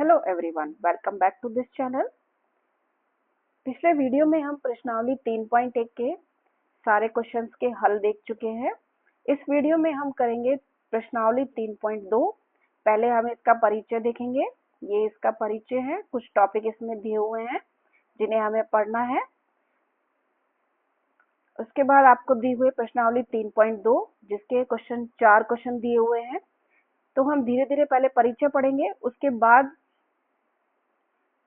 Hello everyone, welcome back to this channel. पिछले video में हम प्रश्नावली 3.1 के सारे क्वेश्चंस के हल देख चुके हैं। इस वीडियो में हम करेंगे प्रश्नावली 3.2। पहले हम इसका परिचय देखेंगे। ये इसका परिचय है, कुछ टॉपिक इसमें दिए हुए हैं जिन्हें हमें पढ़ना है। उसके बाद आपको दी हुई प्रश्नावली 3.2 जिसके चार क्वेश्चन दिए हुए हैं। तो हम धीरे धीरे पहले परिचय पढ़ेंगे, उसके बाद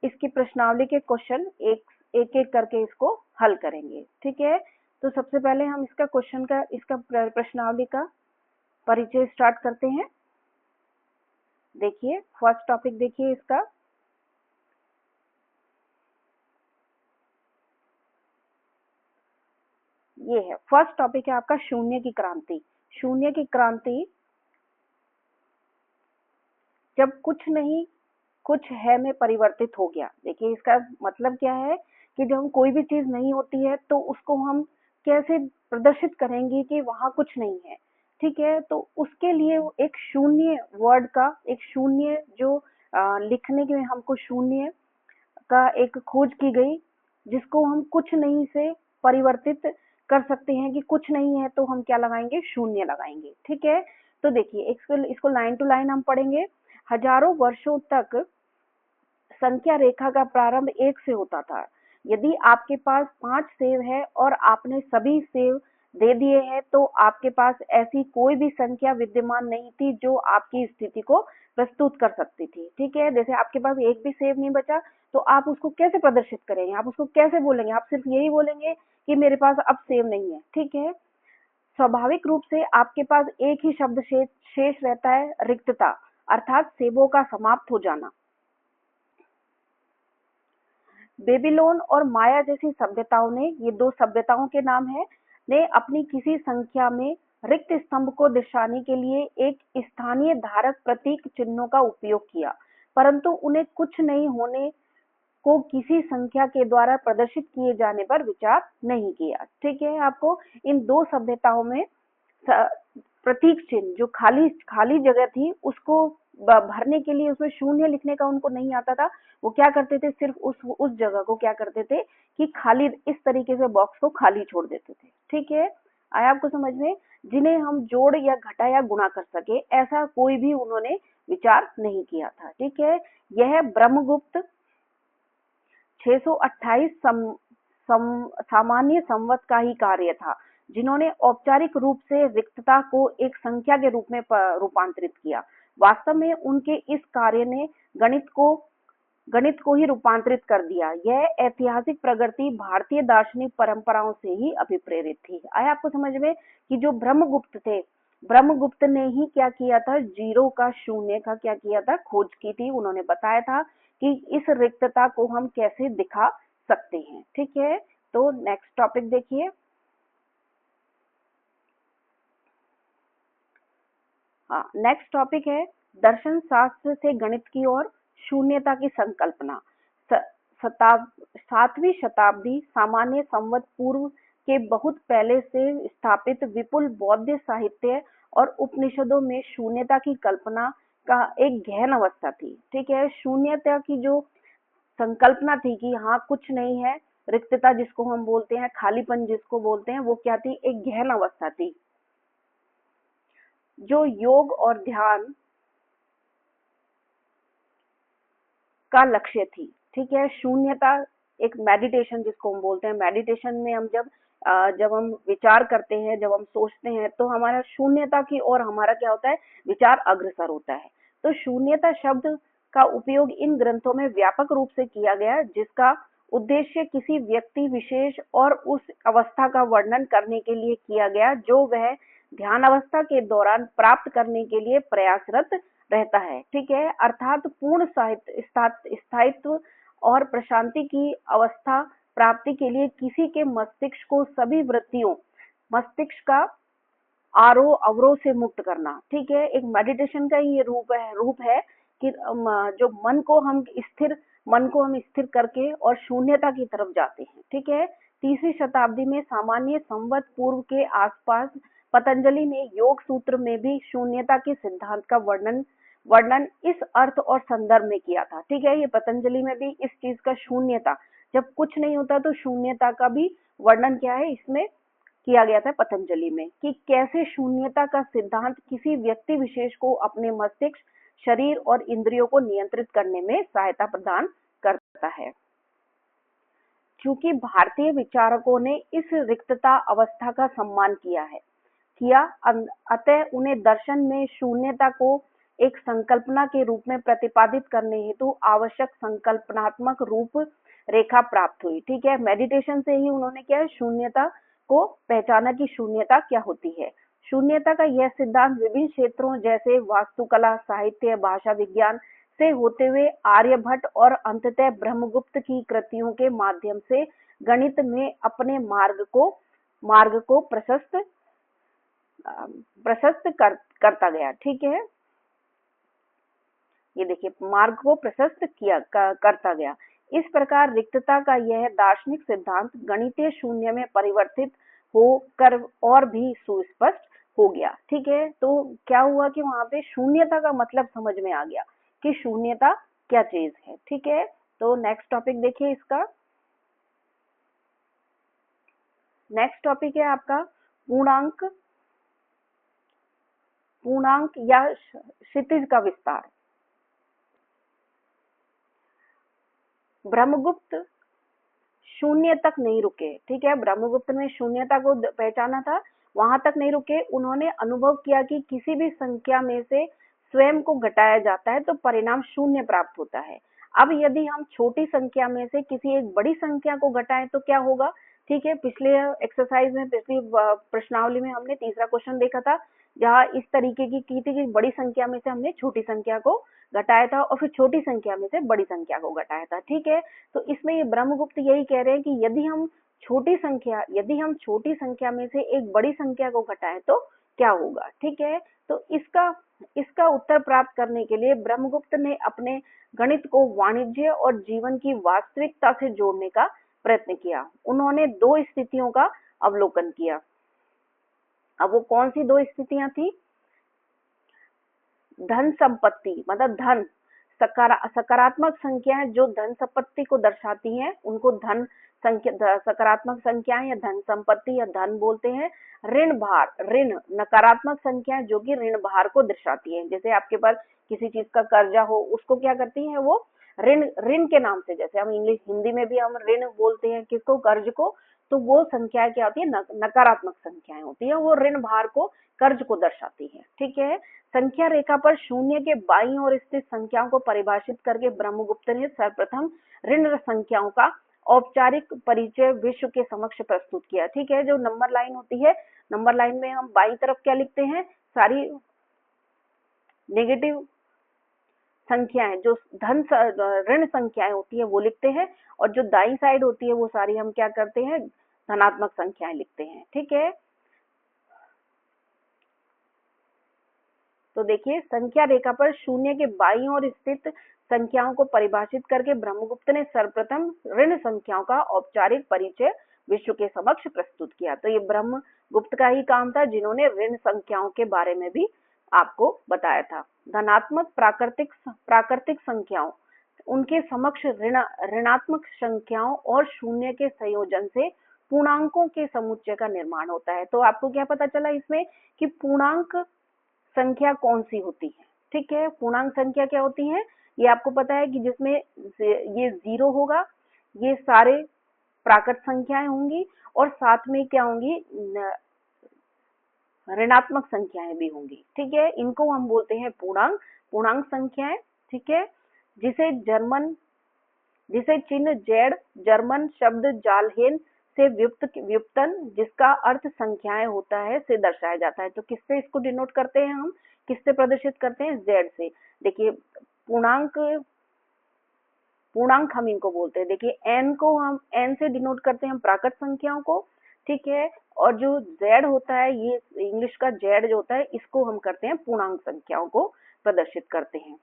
इसकी प्रश्नावली के क्वेश्चन एक एक करके इसको हल करेंगे। ठीक है, तो सबसे पहले हम इसका प्रश्नावली का परिचय स्टार्ट करते हैं। देखिए फर्स्ट टॉपिक देखिए इसका। ये है फर्स्ट टॉपिक है आपका शून्य की क्रांति। शून्य की क्रांति जब कुछ नहीं कुछ है में परिवर्तित हो गया। देखिए इसका मतलब क्या है कि जब कोई भी चीज नहीं होती है तो उसको हम कैसे प्रदर्शित करेंगे कि वहां कुछ नहीं है। ठीक है, तो उसके लिए एक शून्य वर्ड का, एक शून्य जो लिखने के हमको शून्य का एक खोज की गई, जिसको हम कुछ नहीं से परिवर्तित कर सकते हैं कि कुछ नहीं है तो हम क्या लगाएंगे, शून्य लगाएंगे। ठीक है, तो देखिए इसको लाइन टू लाइन हम पढ़ेंगे। हजारों वर्षों तक संख्या रेखा का प्रारंभ 1 से होता था। यदि आपके पास 5 सेब है और आपने सभी सेब दे दिए हैं तो आपके पास ऐसी कोई भी संख्या विद्यमान नहीं थी जो आपकी स्थिति को प्रस्तुत कर सकती थी। ठीक है, जैसे आपके पास एक भी सेब नहीं बचा तो आप उसको कैसे प्रदर्शित करेंगे, आप उसको कैसे बोलेंगे? आप सिर्फ यही बोलेंगे कि मेरे पास अब सेब नहीं है। ठीक है, स्वाभाविक रूप से आपके पास एक ही शब्द शेष रहता है, रिक्तता, अर्थात सेबों का समाप्त हो जाना। बेबीलोन और माया जैसी सभ्यताओं ने, ये दो सभ्यताओं के नाम है, ने अपनी किसी संख्या में रिक्त स्तंभ को दर्शाने के लिए एक स्थानीय धारक प्रतीक चिन्हों का उपयोग किया, परंतु उन्हें कुछ नहीं होने को किसी संख्या के द्वारा प्रदर्शित किए जाने पर विचार नहीं किया। ठीक है, आपको इन दो सभ्यताओं में प्रतीक चिन्ह, जो खाली खाली जगह थी उसको भरने के लिए उसमें शून्य लिखने का उनको नहीं आता था। वो क्या करते थे, सिर्फ उस जगह को क्या करते थे कि खाली इस तरीके से बॉक्स को खाली छोड़ देते थे। ठीक है, आया आपको समझ में? जिन्हें हम जोड़ या घटा या गुणा कर सके, ऐसा कोई भी उन्होंने विचार नहीं किया था। ठीक है, यह ब्रह्मगुप्त 628 सामान्य संवत का ही कार्य था, जिन्होंने औपचारिक रूप से रिक्तता को एक संख्या के रूप में रूपांतरित किया। वास्तव में उनके इस कार्य ने गणित को ही रूपांतरित कर दिया। यह ऐतिहासिक प्रगति भारतीय दार्शनिक परंपराओं से ही अभिप्रेरित थी। आया आपको समझ में कि जो ब्रह्मगुप्त थे, ब्रह्मगुप्त ने ही क्या किया था, जीरो का, शून्य का क्या किया था, खोज की थी। उन्होंने बताया था कि इस रिक्तता को हम कैसे दिखा सकते हैं। ठीक है, तो नेक्स्ट टॉपिक देखिए। हाँ, नेक्स्ट टॉपिक है दर्शन शास्त्र से गणित की ओर शून्यता की संकल्पना। 7वीं शताब्दी सामान्य संवत पूर्व के बहुत पहले से स्थापित विपुल बौद्ध साहित्य और उपनिषदों में शून्यता की कल्पना का एक गहन अवस्था थी। ठीक है, शून्यता की जो संकल्पना थी कि हाँ कुछ नहीं है, रिक्तता जिसको हम बोलते हैं, खालीपन जिसको बोलते हैं, वो क्या थी, एक गहन अवस्था थी जो योग और ध्यान का लक्ष्य थी। ठीक है, शून्यता एक मेडिटेशन जिसको हम बोलते हैं, मेडिटेशन में हम जब हम विचार करते हैं, जब हम सोचते हैं तो हमारा शून्यता की ओर हमारा क्या होता है, विचार अग्रसर होता है। तो शून्यता शब्द का उपयोग इन ग्रंथों में व्यापक रूप से किया गया, जिसका उद्देश्य किसी व्यक्ति विशेष और उस अवस्था का वर्णन करने के लिए किया गया जो वह ध्यान अवस्था के दौरान प्राप्त करने के लिए प्रयासरत रहता है। ठीक है, अर्थात पूर्ण स्थायित्व और प्रशांति की अवस्था प्राप्ति के लिए किसी के मस्तिष्क को सभी वृत्तियों, मस्तिष्क का आरोह अवरोह से मुक्त करना। ठीक है, एक मेडिटेशन का ये रूप है कि जो मन को हम स्थिर करके और शून्यता की तरफ जाते हैं। ठीक है, 3वीं शताब्दी में सामान्य संवत पूर्व के आसपास पतंजलि ने योग सूत्र में भी शून्यता के सिद्धांत का वर्णन वर्णन इस अर्थ और संदर्भ में किया था। ठीक है, ये पतंजलि में भी इस चीज का शून्यता, जब कुछ नहीं होता तो शून्यता का भी वर्णन क्या है इसमें किया गया था पतंजलि में, कि कैसे शून्यता का सिद्धांत किसी व्यक्ति विशेष को अपने मस्तिष्क, शरीर और इंद्रियों को नियंत्रित करने में सहायता प्रदान करता है। क्योंकि भारतीय विचारकों ने इस रिक्तता अवस्था का सम्मान किया, अतः उन्हें दर्शन में शून्यता को एक संकल्पना के रूप में प्रतिपादित करने हेतु आवश्यक संकल्पनात्मक रूप रेखा प्राप्त हुई। ठीक है, मेडिटेशन से ही उन्होंने क्या है, शून्यता को पहचाना कि शून्यता क्या होती है। शून्यता का यह सिद्धांत विभिन्न क्षेत्रों जैसे वास्तुकला, साहित्य, भाषा विज्ञान से होते हुए आर्यभट्ट और अंततः ब्रह्मगुप्त की कृतियों के माध्यम से गणित में अपने मार्ग को प्रशस्त करता गया। ठीक है, ये देखिए, मार्ग को प्रशस्त करता गया। इस प्रकार रिक्तता का यह दार्शनिक सिद्धांत गणितीय शून्य में परिवर्तित होकर और भी सुस्पष्ट हो गया। ठीक है, तो क्या हुआ कि वहां पे शून्यता का मतलब समझ में आ गया कि शून्यता क्या चीज है। ठीक है, तो नेक्स्ट टॉपिक देखिए इसका। नेक्स्ट टॉपिक है आपका पूर्णांक या क्षितिज का विस्तार। ब्रह्मगुप्त शून्य तक नहीं रुके। ठीक है, ब्रह्मगुप्त ने शून्यता को पहचाना था, वहां तक नहीं रुके। उन्होंने अनुभव किया कि किसी भी संख्या में से स्वयं को घटाया जाता है तो परिणाम शून्य प्राप्त होता है। अब यदि हम छोटी संख्या में से किसी एक बड़ी संख्या को घटाएं तो क्या होगा। ठीक है, पिछले एक्सरसाइज में, पिछली प्रश्नावली में हमने तीसरा क्वेश्चन देखा था, जहां इस तरीके की थी कि बड़ी संख्या में से हमने छोटी संख्या को घटाया था और फिर छोटी संख्या में से बड़ी संख्या को घटाया था। ठीक है, तो इसमें ये ब्रह्मगुप्त यही कह रहे हैं कि यदि हम छोटी संख्या में से एक बड़ी संख्या को घटाएं तो क्या होगा। ठीक है, तो इसका उत्तर प्राप्त करने के लिए ब्रह्मगुप्त ने अपने गणित को वाणिज्य और जीवन की वास्तविकता से जोड़ने का प्रयत्न किया। उन्होंने दो स्थितियों का अवलोकन किया। अब वो कौन सी दो स्थितियां थी। धन संपत्ति, मतलब धन, सकारात्मक संख्याएं जो धन संपत्ति को दर्शाती हैं उनको सकारात्मक संख्याएं या धन संपत्ति या धन बोलते हैं। ऋण नकारात्मक संख्याएं जो कि ऋण भार को दर्शाती है। जैसे आपके पास किसी चीज का कर्जा हो, उसको क्या करती है वो ऋण के नाम से, जैसे हम हिंदी में भी हम ऋण बोलते हैं किसको, कर्ज को, तो वो संख्या क्या होती है, नकारात्मक संख्याएं होती है, वो ऋण भार को, कर्ज को दर्शाती है। ठीक है, संख्या रेखा पर शून्य के बाईं ओर स्थित संख्याओं को परिभाषित करके ब्रह्मगुप्त ने सर्वप्रथम ऋण संख्याओं का औपचारिक परिचय विश्व के समक्ष प्रस्तुत किया। ठीक है, जो नंबर लाइन होती है, नंबर लाइन में हम बाईं तरफ क्या लिखते हैं, सारी नेगेटिव संख्याएं, जो ऋण संख्याएं होती है वो लिखते हैं, और जो दाईं साइड होती है वो सारी हम क्या करते हैं, धनात्मक संख्याएं लिखते हैं। ठीक है, तो देखिए, संख्या रेखा पर शून्य के बाईं ओर स्थित संख्याओं को परिभाषित करके ब्रह्मगुप्त ने सर्वप्रथम ऋण संख्याओं का औपचारिक परिचय विश्व के समक्ष प्रस्तुत किया। तो ये ब्रह्मगुप्त का ही काम था, जिन्होंने ऋण संख्याओं के बारे में भी आपको बताया था। धनात्मक प्राकृतिक संख्याओं, उनके समक्ष ऋणात्मक संख्याओं और शून्य के संयोजन से पूर्णांकों के समुच्चय का निर्माण होता है। तो आपको क्या पता चला इसमें कि पूर्णांक संख्या कौन सी होती है। ठीक है, पूर्णांक संख्या क्या होती है, ये आपको पता है कि जिसमें ये 0 होगा, ये सारे प्राकृत संख्याएं होंगी, और साथ में क्या होंगी, ऋणात्मक संख्याएं भी होंगी। ठीक है, इनको हम बोलते हैं पूर्णांक संख्याएं। ठीक है, जिसे चिन्ह जेड जर्मन शब्द जालहेन से व्युत्पन्न, जिसका अर्थ संख्याएं होता है, से दर्शाया जाता है। तो किससे इसको डिनोट करते हैं हम, किससे प्रदर्शित करते हैं, जेड से। देखिए, पूर्णांक हम इनको बोलते हैं। देखिए, एन से डिनोट करते हैं हम प्राकृत संख्याओं को। ठीक है, और जो जेड होता है, ये इंग्लिश का जेड जो होता है, इसको हम करते हैं पूर्णांक संख्याओं को प्रदर्शित करते हैं।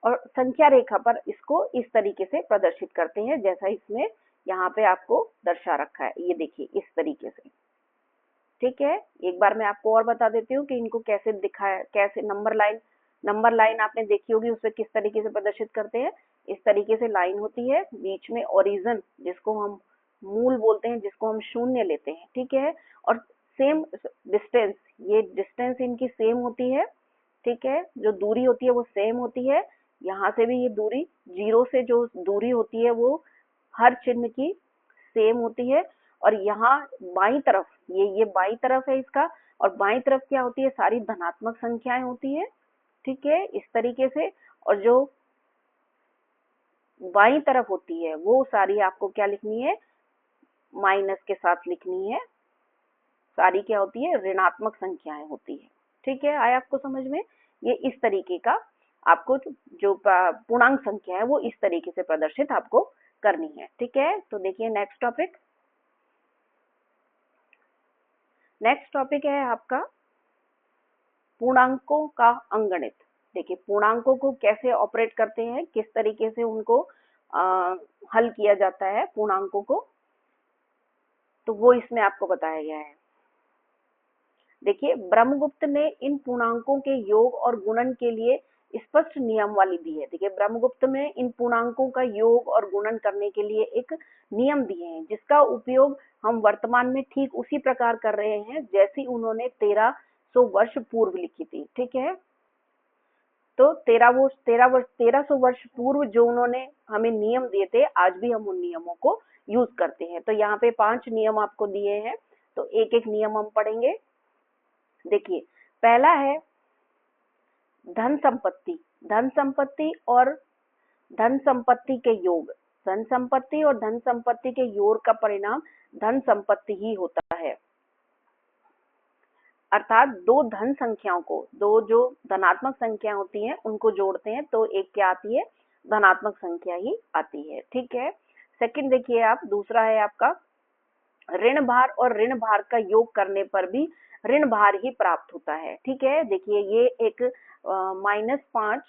और संख्या रेखा पर इसको इस तरीके से प्रदर्शित करते हैं, जैसा इसमें यहाँ पे आपको दर्शा रखा है। ये देखिए, इस तरीके से। ठीक है, एक बार मैं आपको और बता देती हूँ कि इनको कैसे दिखाया, कैसे नंबर लाइन आपने देखी होगी, उसे किस तरीके से प्रदर्शित करते हैं। इस तरीके से लाइन होती है, बीच में ओरिजिन जिसको हम मूल बोलते हैं, जिसको हम शून्य लेते हैं, ठीक है। और सेम डिस्टेंस, ये डिस्टेंस इनकी सेम होती है, ठीक है, जो दूरी होती है वो सेम होती है। यहाँ से भी ये दूरी, जीरो से जो दूरी होती है वो हर चिन्ह की सेम होती है। और यहाँ बाईं तरफ, ये बाईं तरफ है इसका, और बाईं तरफ क्या होती है, सारी धनात्मक संख्याएं होती है, ठीक है, इस तरीके से। और जो बाईं तरफ होती है वो सारी आपको क्या लिखनी है, माइनस के साथ लिखनी है, सारी क्या होती है, ऋणात्मक संख्याएं होती है, ठीक है। आया आपको समझ में? ये इस तरीके का आपको जो पूर्णांक संख्या है वो इस तरीके से प्रदर्शित आपको करनी है, ठीक है। तो देखिए नेक्स्ट टॉपिक है आपका पूर्णांकों का अंकगणित। देखिए पूर्णांकों को कैसे ऑपरेट करते हैं, किस तरीके से उनको हल किया जाता है पूर्णांकों को, तो वो इसमें आपको बताया गया है। देखिए ब्रह्मगुप्त ने इन पूर्णांकों के योग और गुणन के लिए स्पष्ट नियमावली दी है। देखिए ब्रह्मगुप्त में इन पूर्णांकों का योग और गुणन करने के लिए एक नियम दिए हैं, जिसका उपयोग हम वर्तमान में ठीक उसी प्रकार कर रहे हैं जैसी उन्होंने 1300 वर्ष पूर्व लिखी थी, ठीक है। तो 1300 वर्ष पूर्व जो उन्होंने हमें नियम दिए थे, आज भी हम उन नियमों को यूज करते हैं। तो यहाँ पे 5 नियम आपको दिए हैं, तो एक एक नियम हम पढ़ेंगे। देखिए पहला है धन संपत्ति। धन संपत्ति और धन संपत्ति के योग, धन संपत्ति और धन संपत्ति के योग का परिणाम धन संपत्ति ही होता है। अर्थात दो धन संख्याओं को, दो जो धनात्मक संख्या होती हैं उनको जोड़ते हैं तो एक क्या आती है, धनात्मक संख्या ही आती है, ठीक है। सेकंड देखिए आप, दूसरा है आपका ऋण भार, और ऋण भार का योग करने पर भी ऋण भार ही प्राप्त होता है, ठीक है। देखिए ये एक -5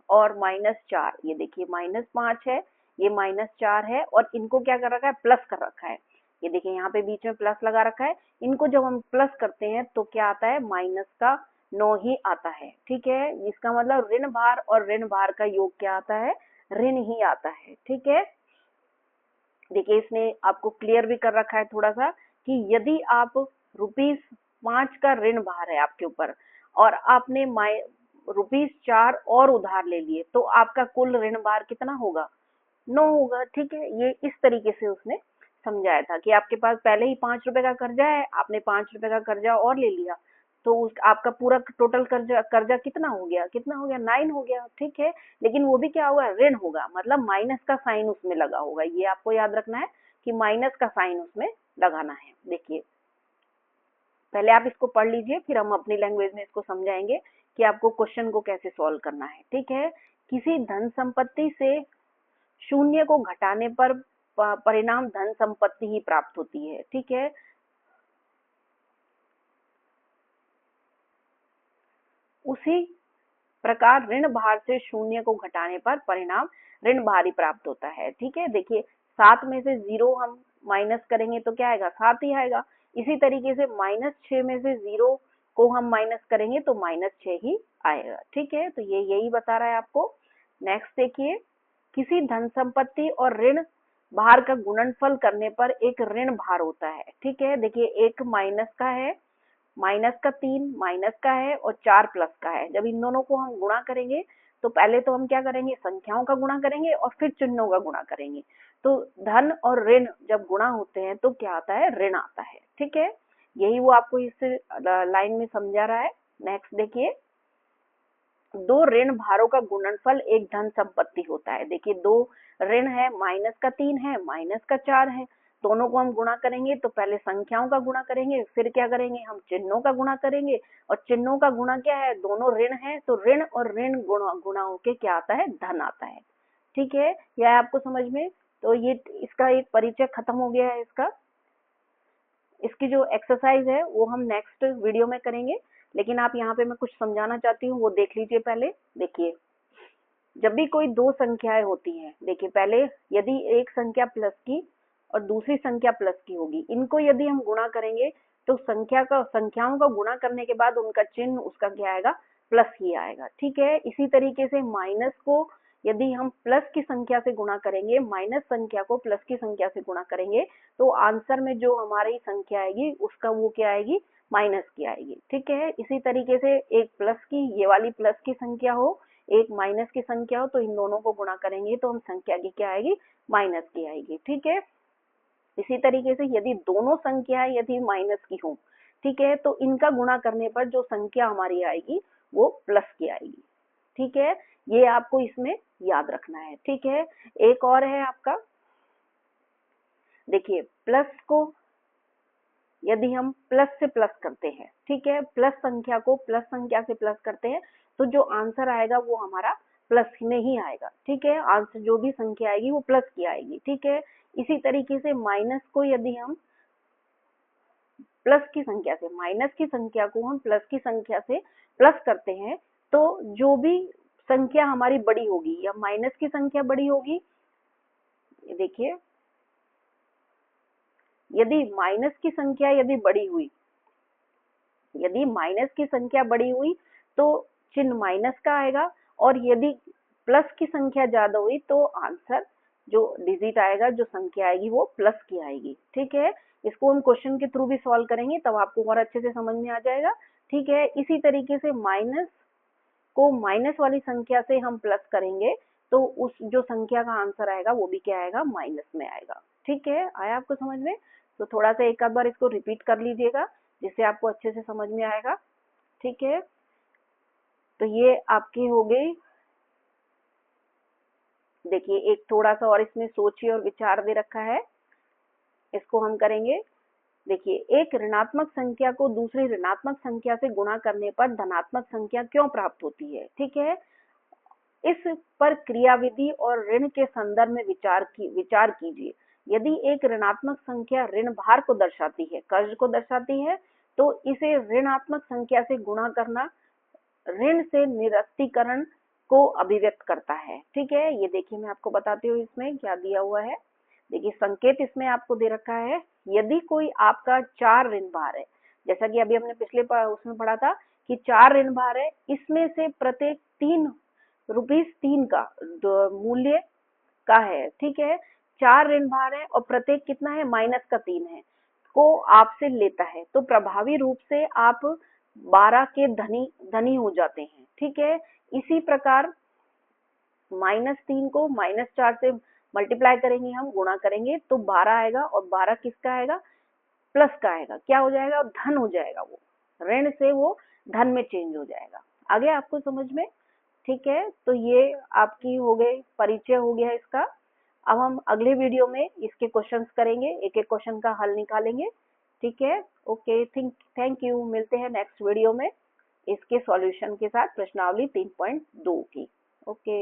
और -4, ये देखिए -5 है, ये -4 है, और इनको क्या कर रखा है, प्लस कर रखा है। ये देखिए यहाँ पे बीच में प्लस लगा रखा है। इनको जब हम प्लस करते हैं तो क्या आता है, -9 ही आता है, ठीक है। इसका मतलब ऋण भार और ऋण भार का योग क्या आता है, ऋण ही आता है, ठीक है। देखिए इसने आपको क्लियर भी कर रखा है थोड़ा सा कि यदि आप ₹5 का ऋण भार है आपके ऊपर, और आपने ₹4 और उधार ले लिए, तो आपका कुल ऋण भार कितना होगा, 9 होगा, ठीक है। ये इस तरीके से उसने समझाया था कि आपके पास पहले ही ₹5 का कर्जा है, आपने ₹5 का कर्जा और ले लिया, तो उस आपका पूरा टोटल कर्जा कर्जा कितना हो गया, 9 हो गया, ठीक है। लेकिन वो भी क्या होगा, ऋण होगा, मतलब माइनस का साइन उसमें लगा होगा, ये आपको याद रखना है कि माइनस का साइन उसमें लगाना है। देखिए पहले आप इसको पढ़ लीजिए, फिर हम अपनी लैंग्वेज में इसको समझाएंगे कि आपको क्वेश्चन को कैसे सॉल्व करना है, ठीक है। किसी धन संपत्ति से शून्य को घटाने पर परिणाम धन संपत्ति ही प्राप्त होती है, ठीक है। उसी प्रकार ऋण भार से शून्य को घटाने पर परिणाम ऋण भार ही प्राप्त होता है, ठीक है। देखिए 7 में से 0 हम माइनस करेंगे तो क्या आएगा, 7 ही आएगा। इसी तरीके से -6 में से 0 को हम माइनस करेंगे तो -6 ही आएगा, ठीक है। तो ये यही बता रहा है आपको। नेक्स्ट देखिए, किसी धन संपत्ति और ऋण भार का गुणनफल करने पर एक ऋण भार होता है, ठीक है। देखिए एक माइनस का है, -3 माइनस का है, और 4 प्लस का है। जब इन दोनों को हम गुणा करेंगे तो पहले तो हम क्या करेंगे, संख्याओं का गुणा करेंगे और फिर चिन्हों का गुणा करेंगे। तो धन और ऋण जब गुणा होते हैं तो क्या आता है, ऋण आता है, ठीक है। यही वो आपको इस लाइन में समझा रहा है। नेक्स्ट देखिए, दो ऋण भारों का गुणनफल एक धन संपत्ति होता है। देखिए दो ऋण है, -3 है, -4 है, दोनों को हम गुणा करेंगे तो पहले संख्याओं का गुणा करेंगे, फिर क्या करेंगे, हम चिन्हों का गुणा करेंगे, और चिन्हों का गुणा क्या है, दोनों ऋण है, तो ऋण और ऋण गुणा होके क्या आता है, धन आता है, ठीक है। यह है आपको समझ में। तो ये इसका एक परिचय खत्म हो गया है इसका। इसकी जो एक्सरसाइज है वो हम नेक्स्ट वीडियो में करेंगे, लेकिन आप यहाँ पे मैं कुछ समझाना चाहती हूँ, वो देख लीजिए पहले। देखिए जब भी कोई दो संख्याएं होती हैं, देखिए पहले यदि एक संख्या प्लस की और दूसरी संख्या प्लस की होगी, इनको यदि हम गुणा करेंगे तो संख्याओं का गुणा करने के बाद उनका चिन्ह उसका क्या आएगा, प्लस ही आएगा। ठीक है, इसी तरीके से माइनस को यदि हम प्लस की संख्या से गुणा करेंगे, माइनस संख्या को प्लस की संख्या से गुणा करेंगे, तो आंसर में जो हमारी संख्या आएगी उसका वो क्या आएगी, माइनस की आएगी। ठीक है, इसी तरीके से एक प्लस की, ये वाली प्लस की संख्या हो, एक माइनस की संख्या हो, तो इन दोनों को गुणा करेंगे तो हम संख्या की क्या आएगी, माइनस की आएगी। ठीक है, इसी तरीके से यदि दोनों संख्याएं यदि माइनस की हो, ठीक है, तो इनका गुणा करने पर जो संख्या हमारी आएगी वो प्लस की आएगी। ठीक है, ये आपको इसमें याद रखना है। ठीक है, एक और है आपका, देखिए प्लस को यदि हम प्लस से प्लस करते हैं, ठीक है, प्लस संख्या को प्लस संख्या से प्लस करते हैं, तो जो आंसर आएगा वो हमारा प्लस में ही आएगा। ठीक है, आंसर जो भी संख्या आएगी वो प्लस की आएगी। ठीक है, इसी तरीके से माइनस को यदि हम प्लस की संख्या से, माइनस की संख्या को हम प्लस की संख्या से प्लस करते हैं, तो जो भी संख्या हमारी बड़ी होगी या माइनस की संख्या बड़ी होगी, देखिए यदि माइनस की संख्या यदि बड़ी हुई, यदि माइनस की संख्या बड़ी हुई तो चिन्ह माइनस का आएगा, और यदि प्लस की संख्या ज्यादा हुई तो आंसर जो डिजिट आएगा, जो संख्या आएगी वो प्लस की आएगी। ठीक है, इसको हम क्वेश्चन के थ्रू भी सॉल्व करेंगे तब आपको और अच्छे से समझ में आ जाएगा। ठीक है, इसी तरीके से माइनस को माइनस वाली संख्या से हम प्लस करेंगे तो उस जो संख्या का आंसर आएगा वो भी क्या आएगा, माइनस में आएगा। ठीक है, आया आपको समझ में? तो थोड़ा सा एक आध बार इसको रिपीट कर लीजिएगा जिससे आपको अच्छे से समझ में आएगा। ठीक है, तो ये आपकी हो गई। देखिए एक थोड़ा सा और इसमें सोचिए और विचार दे रखा है, इसको हम करेंगे। देखिए, एक ऋणात्मक संख्या को दूसरी ऋणात्मक संख्या से गुणा करने पर धनात्मक संख्या क्यों प्राप्त होती है? ठीक है, इस पर क्रियाविधि और ऋण के संदर्भ में विचार कीजिए। यदि एक ऋणात्मक संख्या ऋण भार को दर्शाती है, कर्ज को दर्शाती है, तो इसे ऋणात्मक संख्या से गुणा करना ऋण से निरस्तीकरण को अभिव्यक्त करता है। ठीक है, ये देखिए मैं आपको बताती हूँ इसमें क्या दिया हुआ है। देखिए संकेत इसमें आपको दे रखा है, यदि कोई आपका 4 ऋण भार है, जैसा कि अभी हमने पिछले उसमें पढ़ा था कि 4 ऋण भार है, इसमें से प्रत्येक 3 रुपीज 3 का मूल्य का है। ठीक है, 4 ऋण भार है और प्रत्येक कितना है, माइनस का 3 है, को आपसे लेता है, तो प्रभावी रूप से आप 12 के धनी हो जाते हैं। ठीक है, इसी प्रकार -3 को -4 से मल्टीप्लाई करेंगे, हम गुणा करेंगे तो 12 आएगा, और 12 किसका आएगा, प्लस का आएगा, क्या हो जाएगा, धन हो जाएगा, वो ऋण से वो धन में चेंज हो जाएगा। आगे आपको समझ में? ठीक है, तो ये आपकी हो गई, परिचय हो गया इसका। अब हम अगले वीडियो में इसके क्वेश्चंस करेंगे, एक एक क्वेश्चन का हल निकालेंगे। ठीक है, ओके, थैंक यू, मिलते हैं नेक्स्ट वीडियो में इसके सॉल्यूशन के साथ, प्रश्नावली 3.2 की। ओके।